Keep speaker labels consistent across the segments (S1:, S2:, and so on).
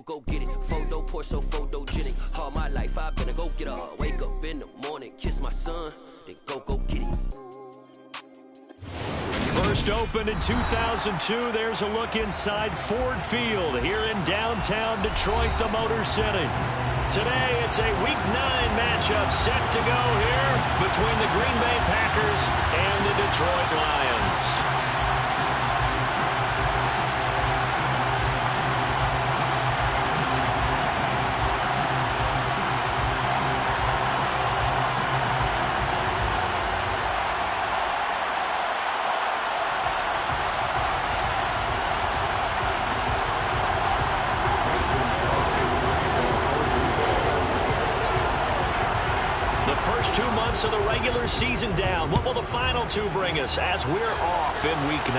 S1: go get it. Photo poor, so photogenic. All my life I've been a go-getter. Wake up in the morning, kiss my son, then go get it.
S2: First opened in 2002. There's a look inside Ford Field here in downtown Detroit, the Motor City. Today, it's a Week 9 matchup set to go here between the Green Bay Packers and the Detroit Lions. Of the regular season down. What will the final two bring us as we're off in Week 9?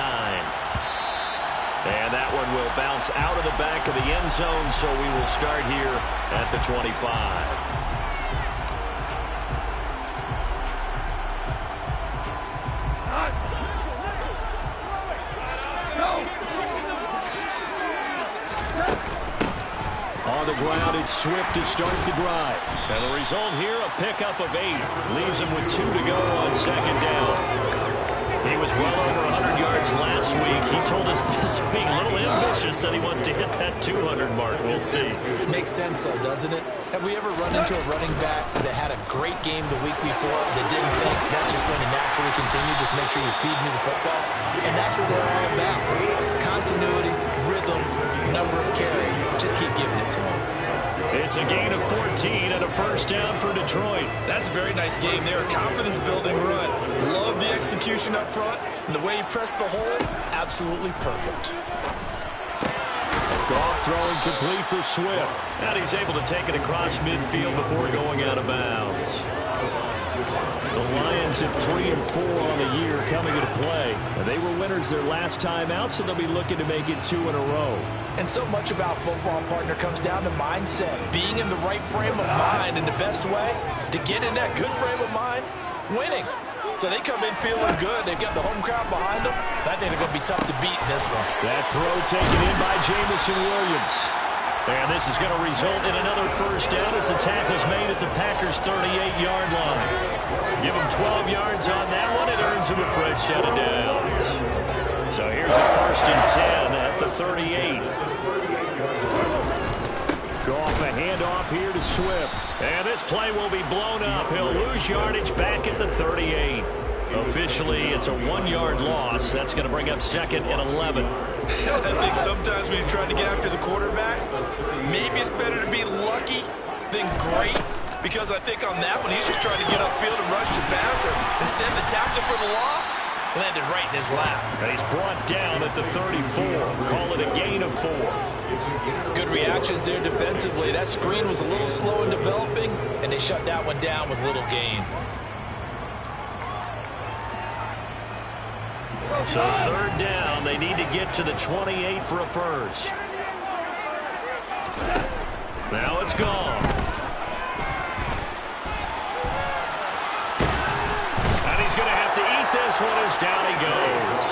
S2: And that one will bounce out of the back of the end zone, so we will start here at the 25. On the ground, it's Swift to start the drive. And the result here, a pickup of 8. Leaves him with 2 to go on second down. He was well over 100 yards last week. He told us this week, a little ambitious, that he wants to hit that 200 mark. We'll see.
S3: Makes sense, though, doesn't it? Have we ever run into a running back that had a great game the week before that didn't think that's just going to naturally continue? Just make sure you feed me the football. And that's what they're all about. Continuity, rhythm, number of carries. Just keep giving it to them.
S2: It's a gain of 14 and a first down for Detroit.
S4: That's a very nice game there. A confidence-building run. Love the execution up front. And the way he pressed the hole, absolutely perfect.
S2: Goff throwing complete for Swift. And he's able to take it across midfield before going out of bounds. The Lions at 3-4 on the year coming into play. They were winners their last time out, so they'll be looking to make it 2 in a row.
S3: And so much about football, partner, comes down to mindset. Being in the right frame of mind, and the best way to get in that good frame of mind, winning. So they come in feeling good. They've got the home crowd behind them. I think they're going to be tough to beat in this one.
S2: That throw taken in by Jamison Williams. And this is going to result in another first down as the tackle's made at the Packers' 38-yard line. Give him 12 yards on that one. It earns him a fresh set of downs. So here's a 1st and 10 at the 38. Goff a handoff here to Swift. And this play will be blown up. He'll lose yardage back at the 38. Officially, it's a 1-yard loss. That's going to bring up 2nd and 11.
S4: I think sometimes when you're trying to get after the quarterback, maybe it's better to be lucky than great. Because I think on that one, he's just trying to get upfield and rush the passer. Instead, the tackle for the loss landed right in his lap.
S2: And he's brought down at the 34. Call it a gain of 4.
S3: Good reactions there defensively. That screen was a little slow in developing, and they shut that one down with little gain.
S2: So 3rd down, they need to get to the 28 for a first. Now it's gone. And he's going to have to eat this one as down he goes.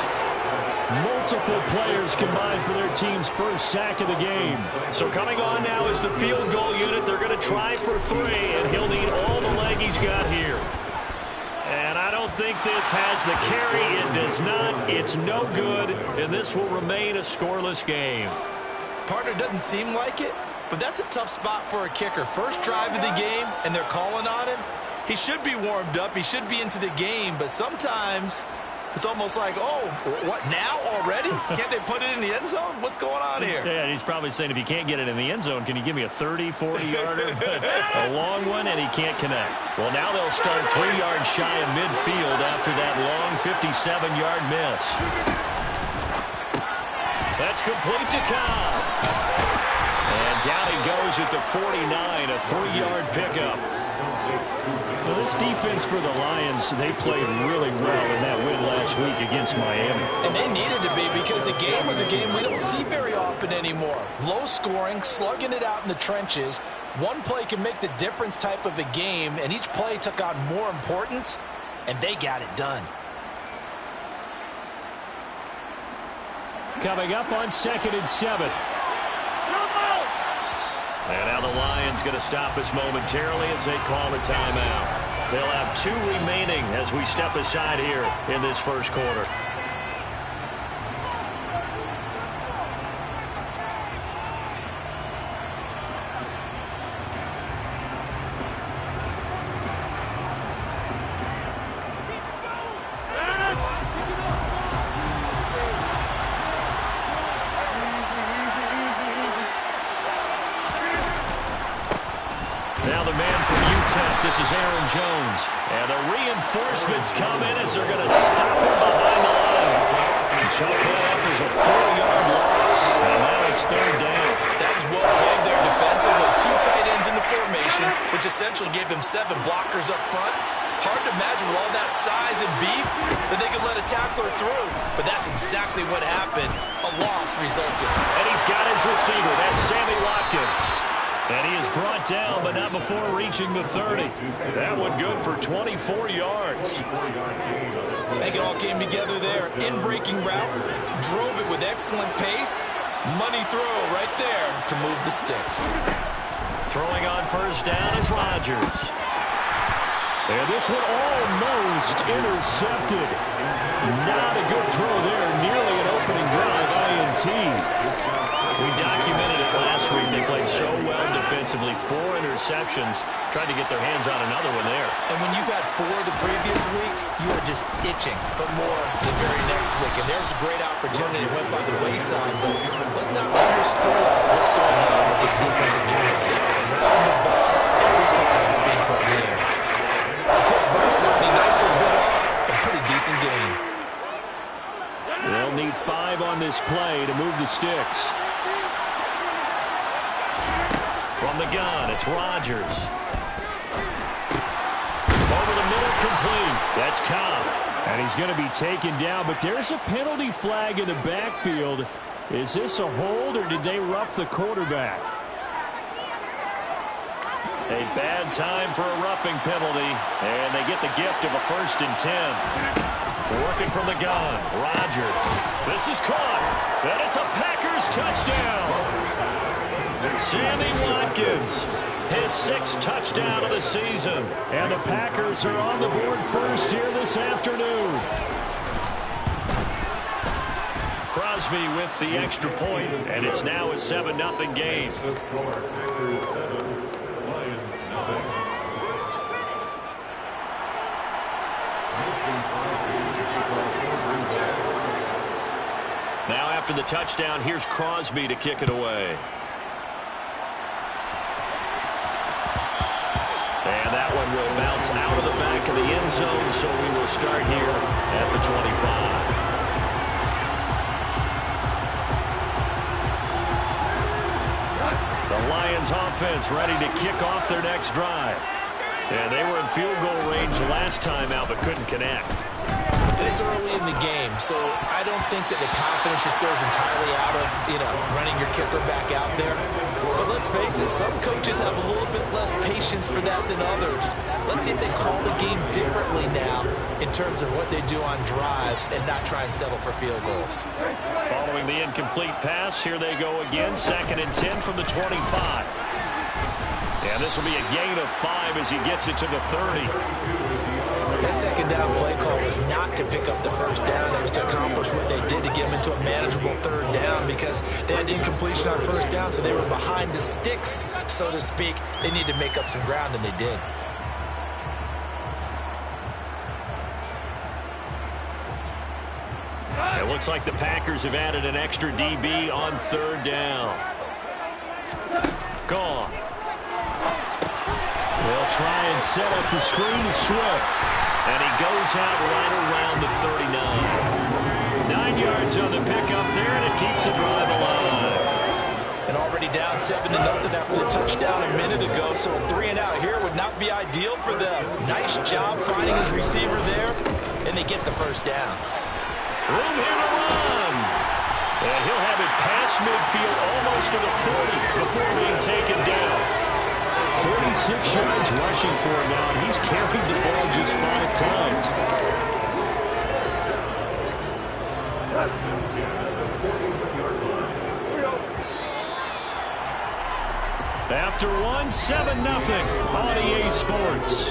S2: Multiple players combined for their team's first sack of the game. So coming on now is the field goal unit. They're going to try for 3, and he'll need all the leg he's got here. And I don't think this has the carry. It does not. It's no good, and this will remain a scoreless game.
S4: Partner, doesn't seem like it, but that's a tough spot for a kicker. First drive of the game, and they're calling on him. He should be warmed up. He should be into the game, but sometimes it's almost like, oh, what, now already? Can't they put it in the end zone? What's going on here?
S2: Yeah, he's probably saying, if you can't get it in the end zone, can you give me a 30, 40-yarder? A long one, and he can't connect. Well, now they'll start 3 yards shy of midfield after that long 57-yard miss. That's complete to Cobb. And down he goes at the 49, a 3-yard pickup. Well, this defense for the Lions, they played really well in that win last week against Miami.
S3: And they needed to be, because the game was a game we don't see very often anymore. Low scoring, slugging it out in the trenches. One play can make the difference type of a game, and each play took on more importance, and they got it done.
S2: Coming up on 2nd and 7. And now the Lions going to stop us momentarily as they call a timeout. They'll have 2 remaining as we step aside here in this first quarter. Now the man from UTEP, this is Aaron Jones. And the reinforcements come in as they're going to stop him behind the line. And chalk that up as a 4-yard loss. And now it's 3rd down.
S4: That was well played there defensively. 2 tight ends in the formation, which essentially gave them 7 blockers up front. Hard to imagine with all that size and beef that they could let a tackler through. But that's exactly what happened. A loss resulted.
S2: And he's got his receiver. That's Sammy Watkins. And he is brought down, but not before reaching the 30. That one good for 24 yards.
S4: I think it all came together there. In-breaking route, drove it with excellent pace. Money throw right there to move the sticks.
S2: Throwing on first down is Rodgers. And this one almost intercepted. Not a good throw there. Nearly an opening drive INT. We documented it last week. They played so well defensively. 4 interceptions. Tried to get their hands on another one there.
S4: And when you've had 4 the previous week, you are just itching for more the very next week. And there's a great opportunity. It went by the wayside, but let's not underscore what's going on with this defensive unit. They are round the ball every time it's being put in there. Foot burst there, and he nicely bit off a pretty decent game.
S2: They'll need 5 on this play to move the sticks. From the gun, it's Rodgers. Over the middle, complete. That's Cobb. And he's going to be taken down, but there's a penalty flag in the backfield. Is this a hold, or did they rough the quarterback? A bad time for a roughing penalty, and they get the gift of a 1st and 10. Working from the gun, Rodgers. This is caught, and it's a Packers touchdown. Sammy Watkins, his 6th touchdown of the season. And the Packers are on the board first here this afternoon. Crosby with the extra point, and it's now a 7-0 game. Now after the touchdown, here's Crosby to kick it away. And that one will bounce out of the back of the end zone, so we will start here at the 25. The Lions offense ready to kick off their next drive. And they were in field goal range last time out, but couldn't connect.
S4: And it's early in the game, so I don't think that the confidence just goes entirely out of, running your kicker back out there. But let's face it, some coaches have a little bit less patience for that than others. Let's see if they call the game differently now in terms of what they do on drives and not try and settle for field goals.
S2: Following the incomplete pass, here they go again, 2nd and 10 from the 25. And this will be a gain of 5 as he gets it to the 30.
S4: That 2nd down play call was not to pick up the 1st down. It was to accomplish what they did to get them into a manageable 3rd down because they had incompletion on 1st down, so they were behind the sticks, so to speak. They needed to make up some ground, and they did.
S2: It looks like the Packers have added an extra DB on 3rd down. Gone. They'll try and set up the screen to Swift. And he goes out right around the 39. 9 yards on the pickup there, and it keeps the drive alive.
S4: And already down 7-0 after the touchdown a minute ago, so a 3 and out here would not be ideal for them. Nice job finding his receiver there, and they get the 1st down.
S2: Room here to run. And he'll have it past midfield almost to the 40 before being taken down. 46 yards rushing for him now. He's carried the ball just 5 times. After one, 7-0 on EA Sports.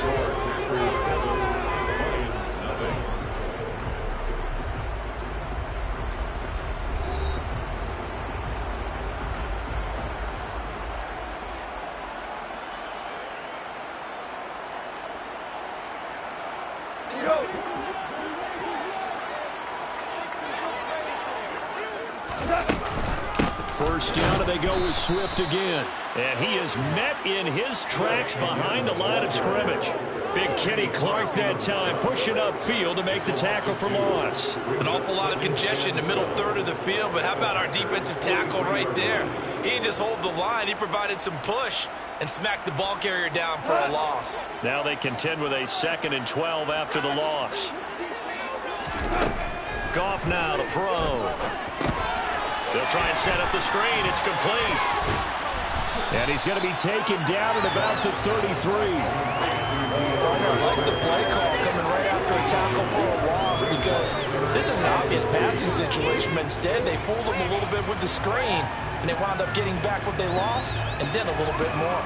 S2: First down, and they go with Swift again. And he is met in his tracks behind the line of scrimmage. Big Kenny Clark that time pushing upfield to make the tackle for loss.
S4: An awful lot of congestion in the middle third of the field, but how about our defensive tackle right there? He didn't just hold the line. He provided some push and smacked the ball carrier down for a loss.
S2: Now they contend with a 2nd and 12 after the loss. Goff now to throw. They'll try and set up the screen. It's complete. And he's going to be taken down at about the 33.
S3: I like the play call coming right after a tackle for a loss because this is an obvious passing situation, but instead they fooled him a little bit with the screen, and they wound up getting back what they lost and then a little bit more.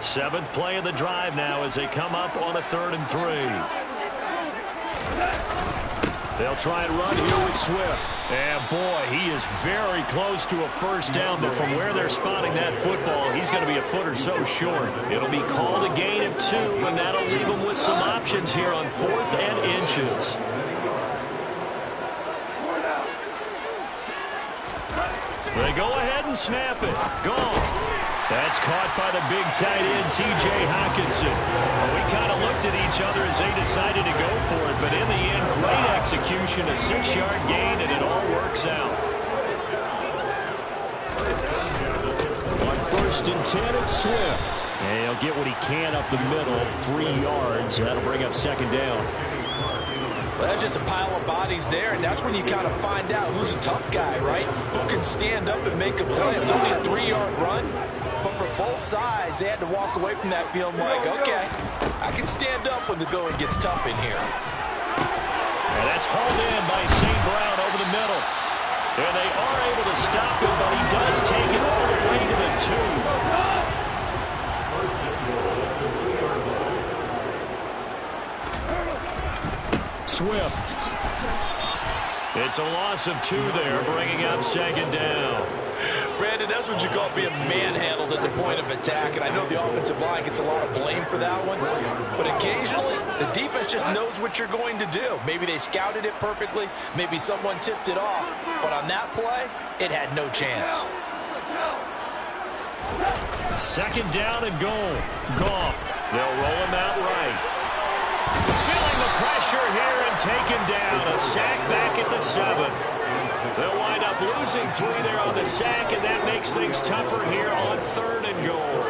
S2: Seventh play of the drive now as they come up on a 3rd and 3. They'll try and run here with Swift. And boy, he is very close to a first down, but from where they're spotting that football, he's going to be a foot or so short. It'll be called a gain of 2, and that'll leave him with some options here on 4th and inches. They go ahead and snap it. Gone. That's caught by the big tight end, T.J. Hockenson. Well, we kind of looked at each other as they decided to go for it, but in the end, great execution, a 6-yard gain, and it all works out. On 1st and 10, it's Swift. And he'll get what he can up the middle, 3 yards. That'll bring up 2nd down.
S3: Well, that's just a pile of bodies there, and that's when you kind of find out who's a tough guy, right? Who can stand up and make a play. It's only a 3-yard run, but for both sides, they had to walk away from that feeling like, okay, I can stand up when the going gets tough in here.
S2: And that's hauled in by St. Brown over the middle. And they are able to stop him, but he does take it all the way to the 2. Swift. It's a loss of 2 there, bringing up 2nd down.
S3: Brandon, that's what you call being manhandled at the point of attack, and I know the offensive line gets a lot of blame for that one, but occasionally the defense just knows what you're going to do. Maybe they scouted it perfectly, maybe someone tipped it off, but on that play, it had no chance.
S2: 2nd down and goal. Goff. They'll roll him out right. Feeling the pressure here and taken down. A sack back at the 7. They'll wind up losing 3 there on the sack, and that makes things tougher here on 3rd and goal.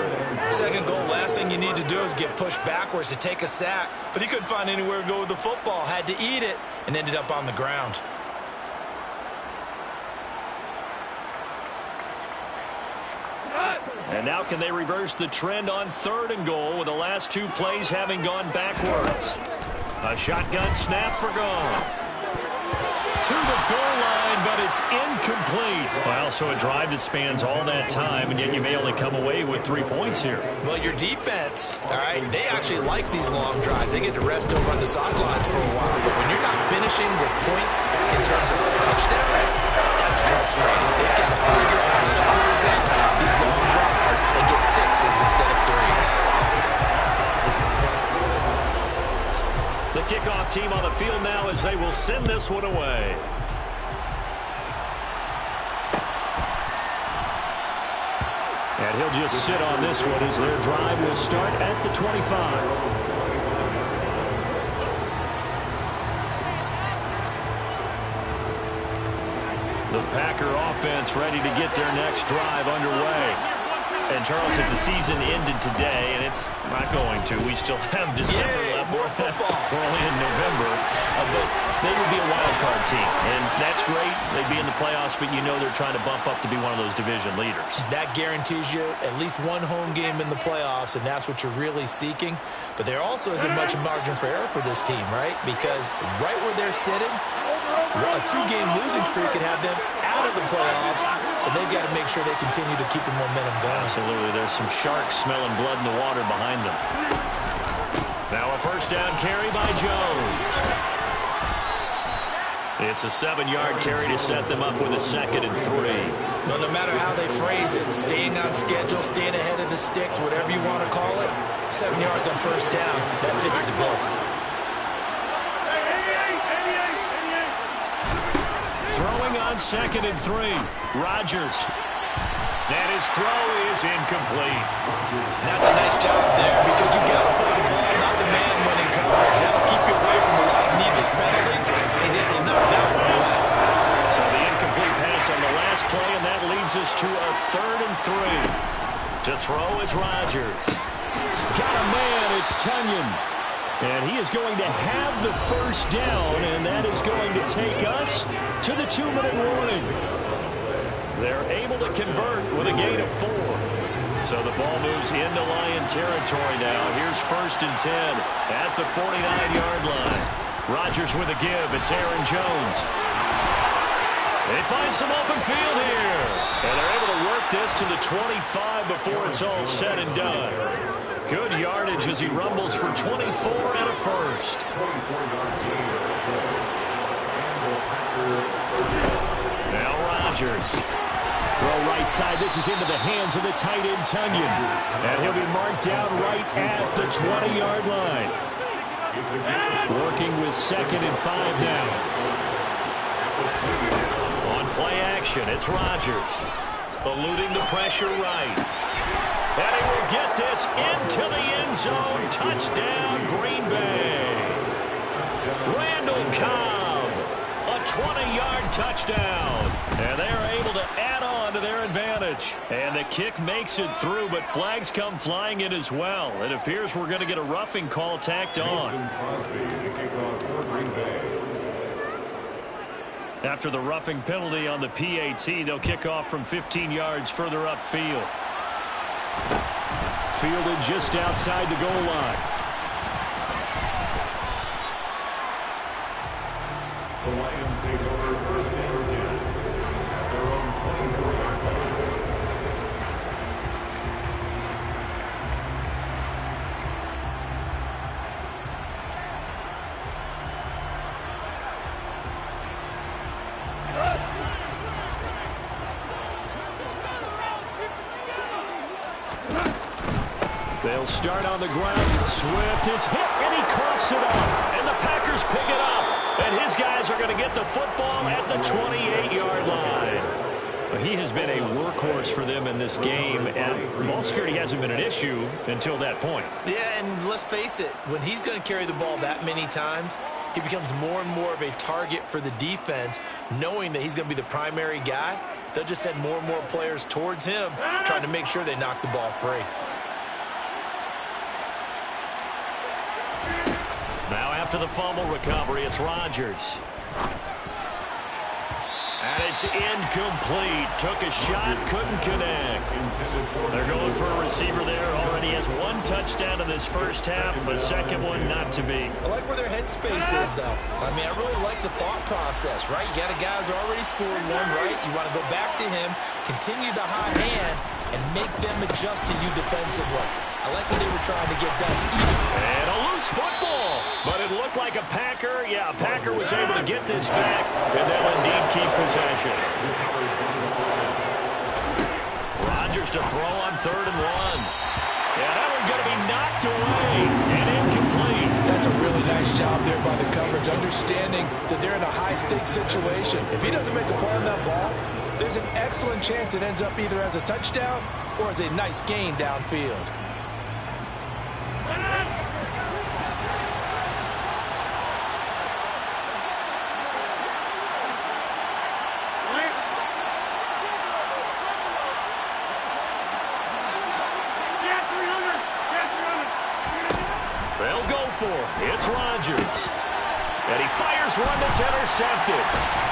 S4: 2nd goal, last thing you need to do is get pushed backwards to take a sack. But he couldn't find anywhere to go with the football. Had to eat it and ended up on the ground.
S2: And now can they reverse the trend on 3rd and goal with the last 2 plays having gone backwards? A shotgun snap for Goff. To the goal line, but it's incomplete. Well, so a drive that spans all that time, and yet you may only come away with 3 points here.
S4: Well, your defense, all right, they actually like these long drives. They get to rest over on the sidelines for a while. But when you're not finishing with points in terms of touchdowns, that's frustrating. They've got to figure out how to close out these long drives and get 6s instead of 3s.
S2: The kickoff team on the field now as they will send this one away. And he'll just sit on this one as their drive will start at the 25. The Packer offense ready to get their next drive underway. And, Charles, if the season ended today, and it's not going to, we still have December left.
S4: More football.
S2: We're only in November. But they would be a wild card team. And that's that's great. They'd be in the playoffs, but you know they're trying to bump up to be one of those division leaders.
S3: That guarantees you at least one home game in the playoffs, and that's what you're really seeking. But there also isn't much margin for error for this team, right? Because right where they're sitting, a 2-game losing streak could have them out of the playoffs, so they've got to make sure they continue to keep the momentum going.
S2: Absolutely. There's some sharks smelling blood in the water behind them. Now a first down carry by Jones. It's a 7-yard carry to set them up with a 2nd and 3.
S3: Well, no matter how they phrase it, staying on schedule, staying ahead of the sticks, whatever you want to call it, 7 yards on first down, that fits the bill.
S2: Throwing on 2nd and 3. Rodgers. And his throw is incomplete.
S3: That's a nice job there because you got to play the ball, not the man winning coverage. That'll keep you away from a lot of needless penalties. He's able to knock that one away.
S2: So the incomplete pass on the last play, and that leads us to a 3rd and 3. To throw is Rodgers. Got a man, it's Tunyon. And he is going to have the first down, and that is going to take us to the 2-minute warning. They're able to convert with a gain of 4. So the ball moves into Lion territory now. Here's 1st and 10 at the 49-yard line. Rodgers with a give. It's Aaron Jones. They find some open field here. And they're able to work this to the 25 before it's all said and done. Good yardage as he rumbles for 24 and a first. Now Rodgers. Throw right side. This is into the hands of the tight end, Tunyon. And he'll be marked down right at the 20-yard line. Working with 2nd and 5 now. On play action, it's Rodgers. Eluding the pressure right. And he will get this into the end zone. Touchdown, Green Bay. Randall Cobb. A 20-yard touchdown. And they're able to add on to their advantage. And the kick makes it through, but flags come flying in as well. It appears we're going to get a roughing call tacked on. After the roughing penalty on the PAT, they'll kick off from 15 yards further upfield. Fielded just outside the goal line.
S5: The Lions take over 1st and 10 at their own 24-yard line.
S2: They'll start on the ground. Swift is hit, and he coughs it up. And the Packers pick it up. And his guys are going to get the football at the 28-yard line. He has been a workhorse for them in this game, and ball security hasn't been an issue until that point.
S3: Yeah, and let's face it, when he's going to carry the ball that many times, he becomes more and more of a target for the defense, knowing that he's going to be the primary guy. They'll just send more and more players towards him, trying to make sure they knock the ball free.
S2: Now after the fumble recovery, it's Rodgers. And it's incomplete. Took a shot, couldn't connect. They're going for a receiver there. Already has 1 touchdown in this first half. A second one not to be.
S3: I like where their headspace is, though. I mean, I really like the thought process, right? You got a guy who's already scored 1, right? You want to go back to him, continue the hot hand, and make them adjust to you defensively. I like what they were trying to get done.
S2: And a loose football. But it looked like a Packer. Yeah, a Packer was able to get this back, and they'll indeed keep possession. Rodgers to throw on 3rd and 1. Yeah, that one's going to be knocked away and incomplete.
S3: That's a really nice job there by the coverage, understanding that they're in a high-stakes situation. If he doesn't make a play on that ball, there's an excellent chance it ends up either as a touchdown or as a nice gain downfield.
S2: They'll go for it. It's Rodgers. And he fires one that's intercepted.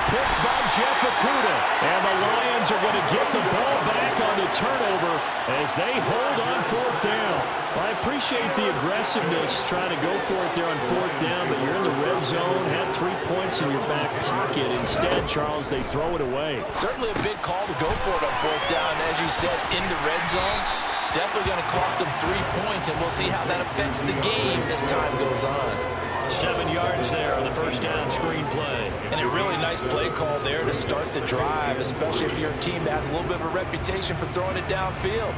S2: Picked by Jeff Okudah. And the Lions are going to get the ball back on the turnover as they hold on fourth down. I appreciate the aggressiveness trying to go for it there on fourth down, but you're in the red zone, had 3 points in your back pocket. Instead, Charles, they throw it away.
S3: Certainly a big call to go for it on fourth down. As you said, in the red zone, definitely going to cost them 3 points, and we'll see how that affects the game as time goes on.
S2: 7 yards there on the first down screen play.
S4: And a really nice play call there to start the drive, especially if you're a team that has a little bit of a reputation for throwing it downfield.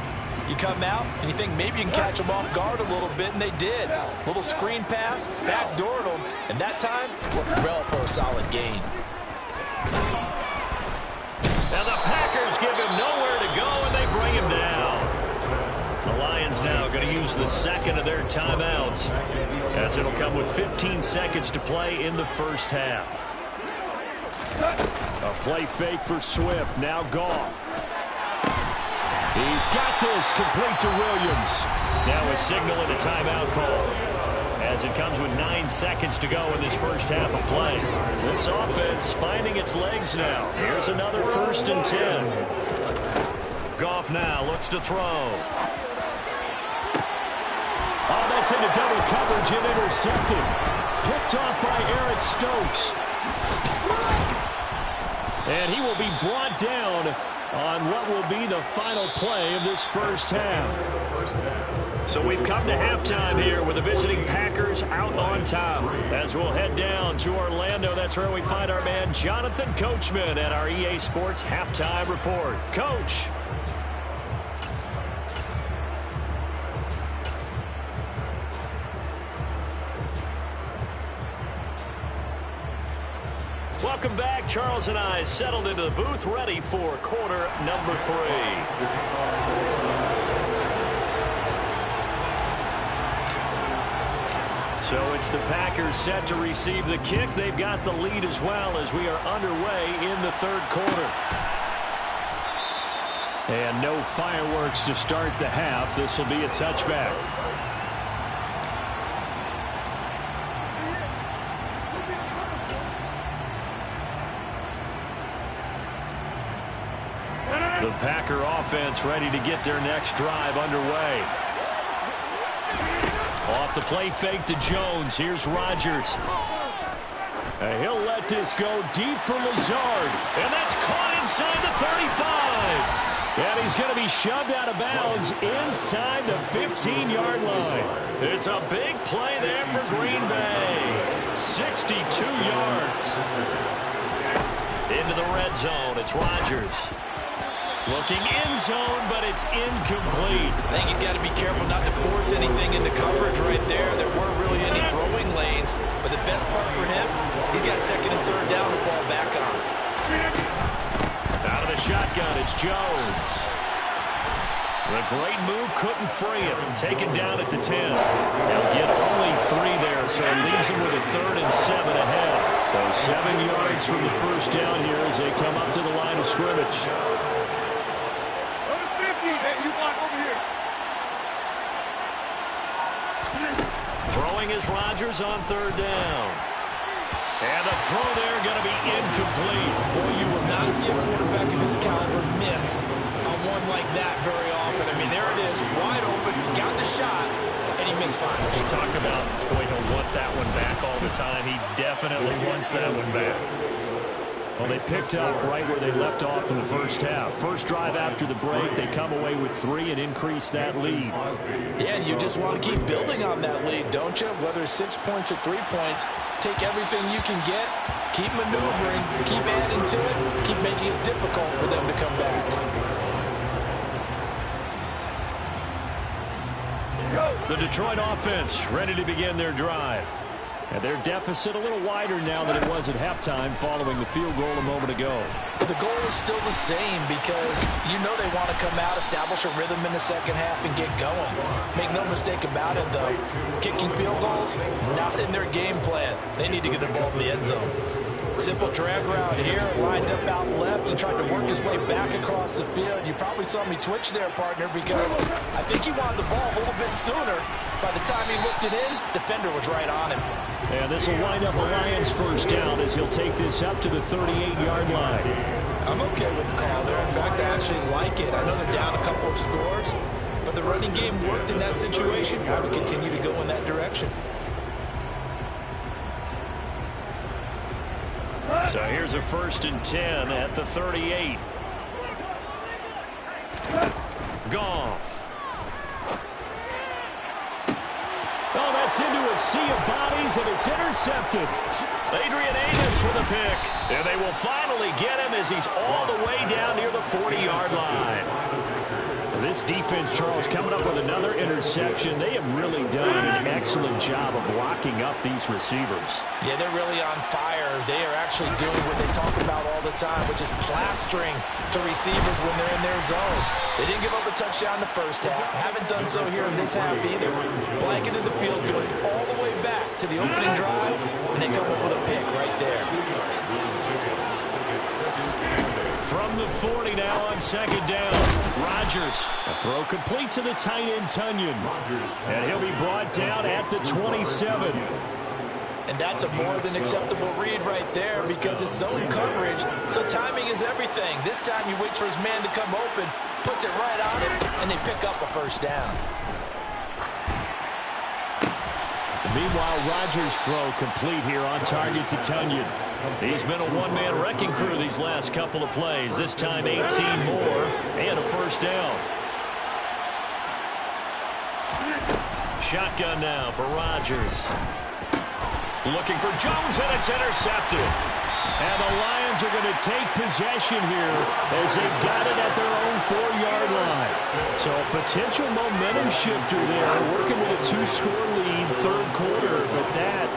S4: You come out and you think maybe you can catch them off guard a little bit, and they did. Little screen pass, backdoored them, and that time, worked well for a solid gain.
S2: Now the Packers give him nowhere to go, and they bring him down. The Lions now going to use the second of their timeouts, as it'll come with 15 seconds to play in the first half. A play fake for Swift. Now Goff. He's got this, complete to Williams. Now a signal and a timeout call, as it comes with 9 seconds to go in this first half of play. This offense finding its legs now. Here's another 1st and 10. Goff now looks to throw. Oh, that's into double coverage and intercepted. Picked off by Eric Stokes. And he will be brought down on what will be the final play of this first half. So we've come to halftime here with the visiting Packers out on top. As we'll head down to Orlando, that's where we find our man Jonathan Coachman at our EA Sports Halftime Report. Coach. Welcome back. Charles and I settled into the booth, ready for quarter number 3. So it's the Packers set to receive the kick. They've got the lead as well as we are underway in the third quarter. And no fireworks to start the half. This will be a touchback. The Packer offense ready to get their next drive underway. Off the play fake to Jones. Here's Rodgers. And he'll let this go deep for Lazard. And that's caught inside the 35. And he's going to be shoved out of bounds inside the 15-yard line. It's a big play there for Green Bay. 62 yards. Into the red zone. It's Rodgers. Looking end zone, but it's incomplete.
S4: I think he's got to be careful not to force anything into coverage right there. There weren't really any throwing lanes, but the best part for him, he's got 2nd and 3rd down to fall back on.
S2: Out of the shotgun, it's Jones. The great move couldn't free him. Taken down at the 10. He'll get only 3 there, so it leaves him with a 3rd and 7 ahead. So 7 yards from the first down here as they come up to the line of scrimmage. Throwing is Rodgers on 3rd down. And the throw there going to be incomplete.
S4: Boy, you will not see a quarterback of his caliber miss on one like that very often. I mean, there it is, wide open, got the shot, and he missed fine.
S2: You talk about, boy, he'll want that one back all the time. He definitely wants that one back. Well, they picked up right where they left off in the first half. First drive after the break, they come away with 3 and increase that lead.
S4: Yeah, and you just want to keep building on that lead, don't you? Whether it's 6 points or 3 points, take everything you can get, keep maneuvering, keep adding to it, keep making it difficult for them to come back.
S2: The Detroit offense ready to begin their drive. And their deficit a little wider now than it was at halftime following the field goal a moment ago.
S4: But the goal is still the same because you know they want to come out, establish a rhythm in the second half, and get going. Make no mistake about it, though. Kicking field goals, not in their game plan. They need to get the ball in the end zone. Simple drag route here, lined up out left and tried to work his way back across the field. You probably saw me twitch there, partner, because I think he wanted the ball a little bit sooner. By the time he looked it in, defender was right on him.
S2: And this will wind up a Lions first down as he'll take this up to the 38-yard line.
S4: I'm okay with the call there. In fact, I actually like it. I know they're down a couple of scores, but the running game worked in that situation. I would continue to go in that direction.
S2: So here's a 1st and 10 at the 38. Goff. Oh, that's into a sea of bodies, and it's intercepted. Adrian Amos with a pick. And they will finally get him as he's all the way down near the 40-yard line. This defense, Charles, coming up with another interception. They have really done an excellent job of locking up these receivers.
S4: Yeah, they're really on fire. They are actually doing what they talk about all the time, which is plastering to receivers when they're in their zones. They didn't give up a touchdown in the first half. Haven't done so here in this half either. Blanketed the field goal all the way back to the opening drive, and they come up with a pick right there.
S2: From the 40 now on 2nd down. Rodgers. A throw complete to the tight end, Tunyon. And he'll be brought down at the 27.
S4: And that's a more than acceptable read right there because it's zone coverage. So timing is everything. This time he waits for his man to come open, puts it right on him, and they pick up a first down.
S2: Meanwhile, Rodgers' throw complete here on target to Tunyon. He's been a one-man wrecking crew these last couple of plays. This time 18 more and a first down. Shotgun now for Rodgers. Looking for Jones, and it's intercepted. And the Lions are going to take possession here as they got it at their own 4-yard line. So a potential momentum shifter there, working with a 2-score lead, 3rd quarter, but that,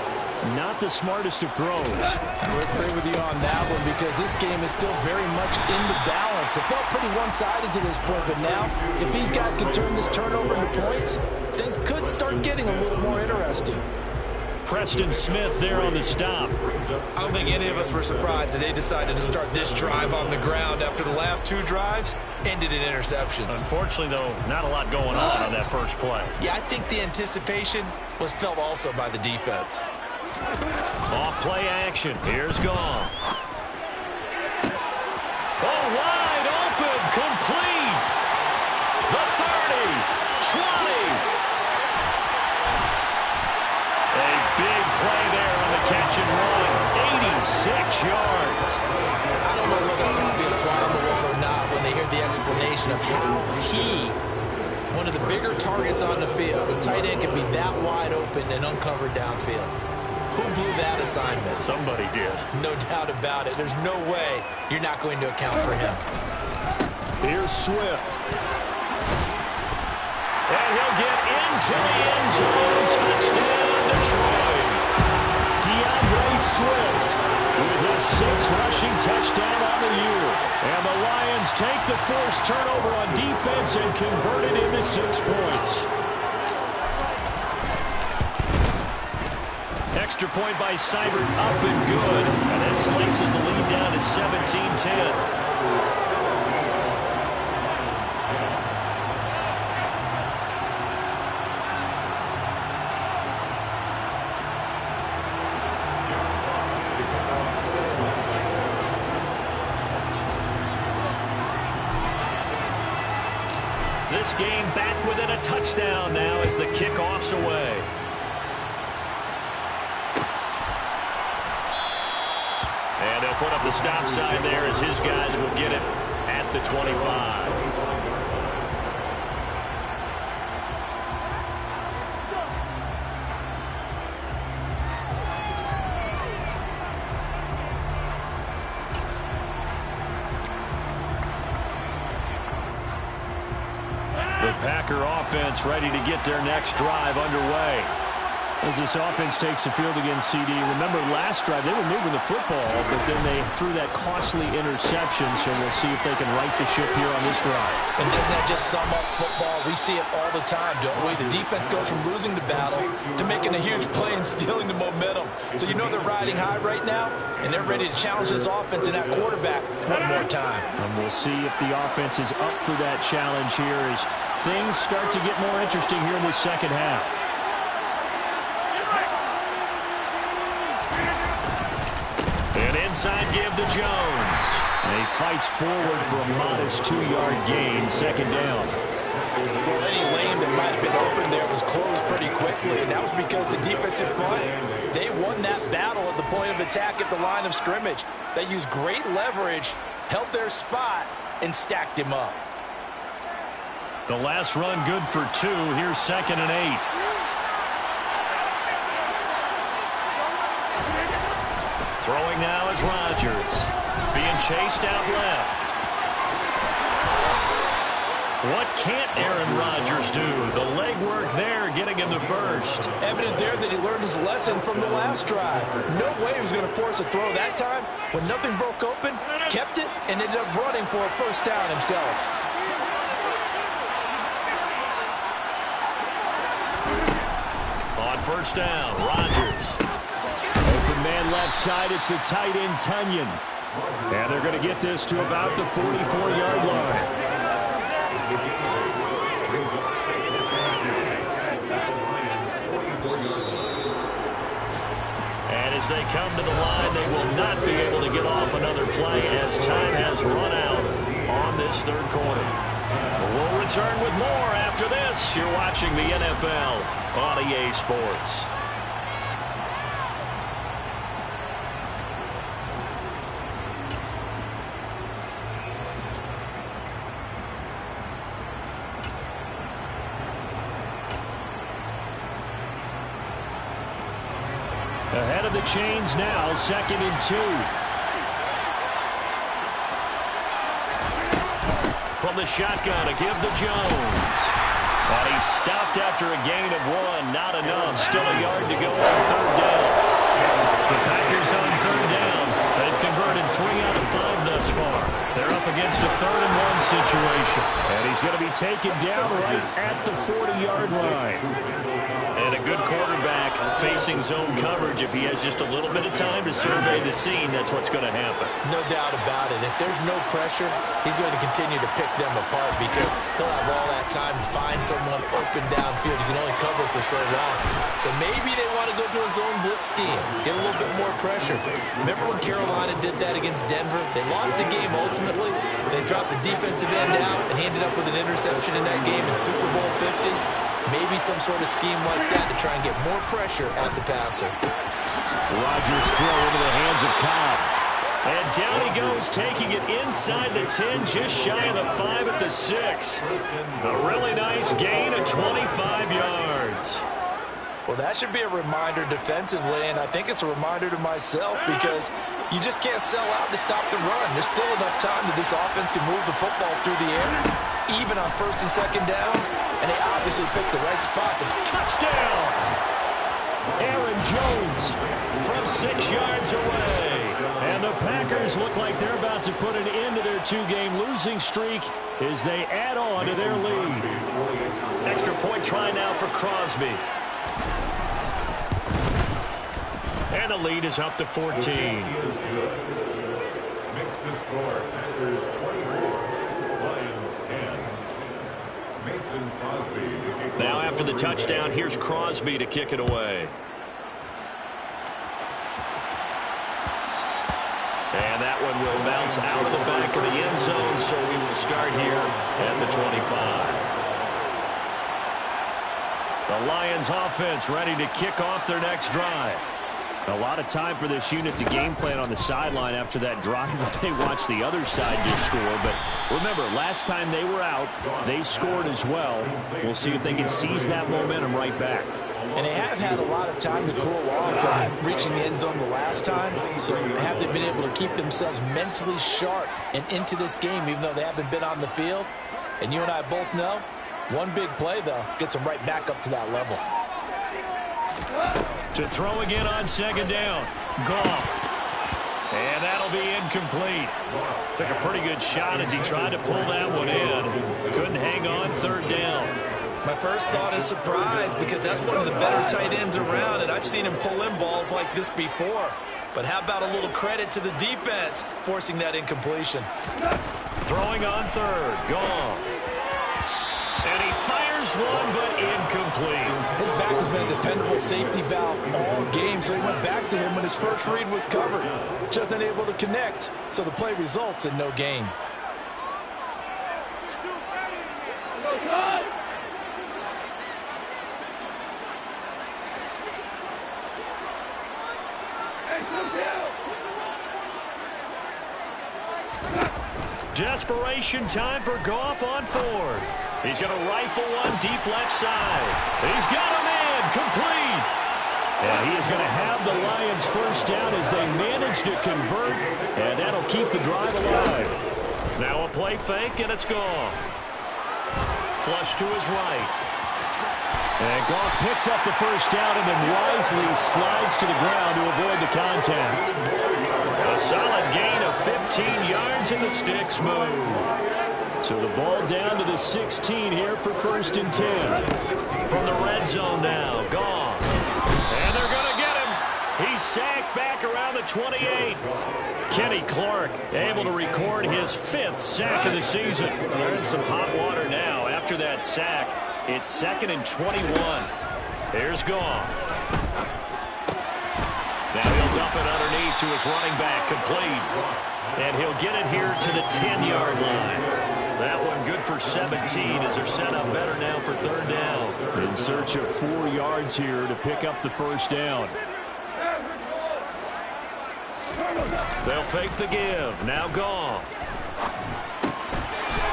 S2: not the smartest of throws.
S3: I would agree with you on that one because this game is still very much in the balance. It felt pretty one-sided to this point, but now, if these guys can turn this turnover into points, things could start getting a little more interesting.
S2: Preston Smith there on the stop.
S4: I don't think any of us were surprised that they decided to start this drive on the ground after the last 2 drives ended in interceptions.
S2: Unfortunately, though, not a lot going on that first play.
S4: Yeah, I think the anticipation was felt also by the defense.
S2: Off play action. Here's Goff. Oh, wide open, complete. The 30, 20. A big play there on the catch and run. 86 yards.
S4: I don't know whether I'm going to be a fly on the wall or not when they hear the explanation of how he, one of the bigger targets on the field, the tight end can be that wide open and uncovered downfield. Who blew that assignment?
S2: Somebody did.
S4: No doubt about it. There's no way you're not going to account for him.
S2: Here's Swift. And he'll get into the end zone. Touchdown, Detroit. DeAndre Swift with his 6th rushing touchdown on the year. And the Lions take the forced turnover on defense and convert it into 6 points. Extra point by Seibert, up and good. And that slices the lead down to 17-10. This game back within a touchdown now as the kickoff's away. And they'll put up the stop sign there as his guys will get it at the 25. The Packer offense ready to get their next drive underway. As this offense takes the field against CD, remember last drive they were moving the football, but then they threw that costly interception, so we'll see if they can right the ship here on this drive.
S4: And doesn't that just sum up football? We see it all the time, don't we? The defense goes from losing the battle to making a huge play and stealing the momentum. So you know they're riding high right now, and they're ready to challenge this offense and that quarterback one more time.
S2: And we'll see if the offense is up for that challenge here as things start to get more interesting here in the second half. inside give to Jones. And he fights forward for a modest 2-yard gain, second down.
S3: Well, any lane that might have been open there was closed pretty quickly, and that was because the defensive front, they won that battle at the point of attack at the line of scrimmage. They used great leverage, held their spot, and stacked him up.
S2: The last run good for 2. Here's 2nd and 8. Throwing now is Rodgers. Being chased out left. What can't Aaron Rodgers do? The legwork there getting him the first.
S3: Evident there that he learned his lesson from the last drive. No way he was going to force a throw that time. When nothing broke open, kept it, and ended up running for a first down himself.
S2: On first down, Rodgers. Open man left side, it's the tight end Tunyon. And they're going to get this to about the 44-yard line. And as they come to the line, they will not be able to get off another play as time has run out on this third quarter. We'll return with more after this. You're watching the NFL on EA Sports. Ahead of the chains now, 2nd and 2. From the shotgun, a give to Jones. And he's stopped after a gain of 1. Not enough. Still a yard to go on third down. The Packers on third down. They've converted 3 out of 5 thus far. They're up against a 3rd and 1 situation. And he's going to be taken down right at the 40-yard line. And a good quarterback facing zone coverage. If he has just a little bit of time to survey the scene, that's what's going to happen.
S3: No doubt about it. If there's no pressure, he's going to continue to pick them apart because he'll have all that time to find someone open downfield. He can only cover for so long. So maybe they want to go to a zone blitz scheme, get a little bit more pressure. Remember when Carolina did that against Denver? They lost the game ultimately. They dropped the defensive end out and he ended up with an interception in that game in Super Bowl 50. Maybe some sort of scheme like that to try and get more pressure at the passer.
S2: Rodgers throw into the hands of Cobb. And down he goes, taking it inside the 10, just shy of the 5 at the 6. A really nice gain of 25 yards.
S3: Well, that should be a reminder defensively, and I think it's a reminder to myself because you just can't sell out to stop the run. There's still enough time that this offense can move the football through the air, even on 1st and 2nd downs, and they obviously picked the right spot.
S2: Touchdown! Aaron Jones from 6 yards away. And the Packers look like they're about to put an end to their 2-game losing streak as they add on to their lead. Extra point try now for Crosby. And the lead is up to 14.
S5: Makes the score Packers 24, Lions 10. Mason Crosby to kick.
S2: Now after the touchdown, here's Crosby to kick it away. And that one will bounce out of the back of the end zone, so we will start here at the 25. The Lions offense ready to kick off their next drive. A lot of time for this unit to game plan on the sideline after that drive that they watched the other side just score. But remember, last time they were out, they scored as well. We'll see if they can seize that momentum right back.
S3: And they have had a lot of time to cool off from reaching the end zone the last time. So have they been able to keep themselves mentally sharp and into this game, even though they haven't been on the field? And you and I both know, one big play, though, gets them right back up to that level.
S2: To throw again on 2nd down. Goff. And that'll be incomplete. Took a pretty good shot as he tried to pull that one in. Couldn't hang on 3rd down.
S4: My first thought is surprise because that's one of the better tight ends around, and I've seen him pull in balls like this before. But how about a little credit to the defense forcing that incompletion?
S2: Throwing on 3rd. Goff. And he fires Fires one, but incomplete.
S3: His back has been a dependable safety valve all game, so he went back to him when his first read was covered. Just unable to connect, so the play results in no gain.
S2: Desperation time for Goff on fourth. He's going to rifle one deep left side. He's got him in, complete. And he is going to have the Lions first down as they manage to convert, and that'll keep the drive alive. Now a play fake, and it's Goff. Flush to his right. And Goff picks up the first down and then wisely slides to the ground to avoid the contact. A solid gain of 15 yards in the sticks move. So the ball down to the 16 here for 1st and 10. From the red zone now, Goff. And they're going to get him. He's sacked back around the 28. Kenny Clark able to record his 5th sack of the season. They're in some hot water now after that sack. It's 2nd and 21. Here's Goff. Now he'll dump it underneath to his running back, complete. And he'll get it here to the 10-yard line. That one good for 17 as they're set up better now for 3rd down. In search of 4 yards here to pick up the first down. They'll fake the give. Now Goff.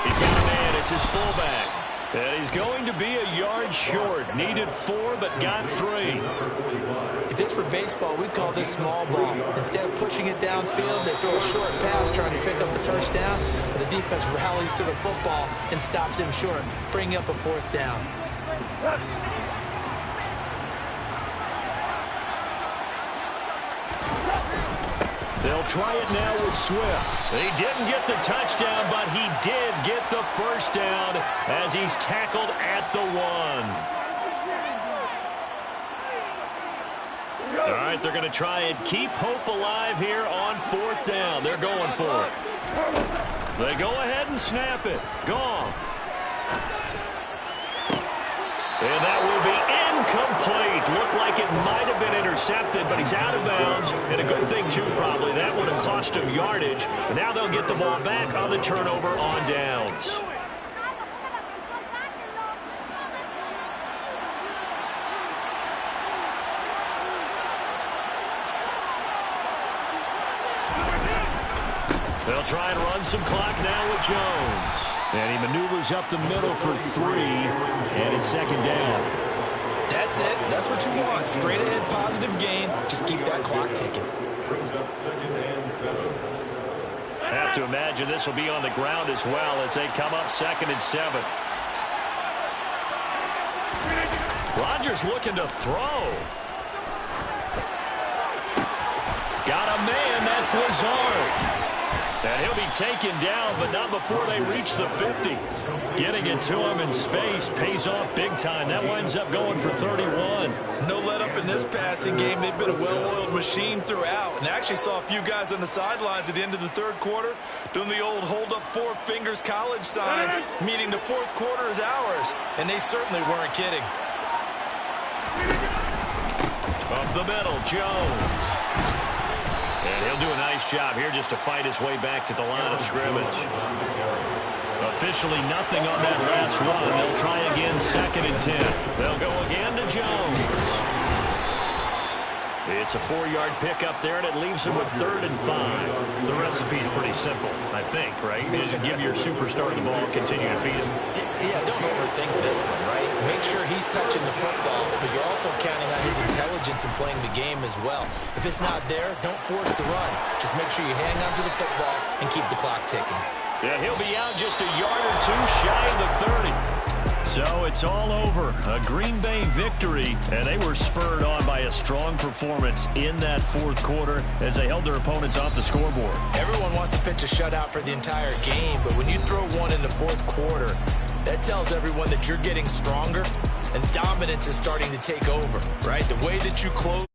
S2: He's got a man. It's his fullback. And he's going to be a yard short. Needed 4, but got 3.
S3: If this were baseball, we'd call this small ball. Instead of pushing it downfield, they throw a short pass trying to pick up the first down, but the defense rallies to the football and stops him short, bringing up a 4th down.
S2: They'll try it now with Swift. He didn't get the touchdown, but he did get the first down as he's tackled at the 1. All right, they're going to try and keep hope alive here on 4th down. They're going for it. They go ahead and snap it. Goff. And that will be incomplete. Looked like it might have been intercepted, but he's out of bounds. And a good thing, too, probably. That would have cost him yardage. And now they'll get the ball back on the turnover on downs. They'll try and run some clock now with Jones. And he maneuvers up the middle for 3, and it's 2nd down.
S4: That's it. That's what you want. Straight ahead, positive gain. Just keep that clock ticking.
S5: Brings up 2nd and 7.
S2: Have to imagine this will be on the ground as well as they come up 2nd and 7. Rodgers looking to throw. Got a man. That's Lazard. And he'll be taken down, but not before they reach the 50. Getting it to him in space pays off big time. That winds up going for 31.
S4: No let up in this passing game. They've been a well-oiled machine throughout. And I actually saw a few guys on the sidelines at the end of the 3rd quarter doing the old hold up 4 fingers college sign, meaning the 4th quarter is ours. And they certainly weren't kidding.
S2: Up the middle, Jones. And he'll do a nice job here just to fight his way back to the line of scrimmage. Officially nothing on that last run. They'll try again 2nd and 10. They'll go again to Jones. It's a 4-yard pickup there, and it leaves him with 3rd and 5. The recipe's pretty simple, I think, right? Just give your superstar the ball, continue to feed him.
S3: Yeah, don't overthink this one, right? Make sure he's touching the football, but you're also counting on his intelligence in playing the game as well. If it's not there, don't force the run. Just make sure you hang on to the football and keep the clock ticking.
S2: Yeah, he'll be out just a yard or 2 shy of the 30. So it's all over. A Green Bay victory, and they were spurred on by a strong performance in that 4th quarter as they held their opponents off the scoreboard.
S3: Everyone wants to pitch a shutout for the entire game, but when you throw one in the 4th quarter, that tells everyone that you're getting stronger and dominance is starting to take over, right? The way that you close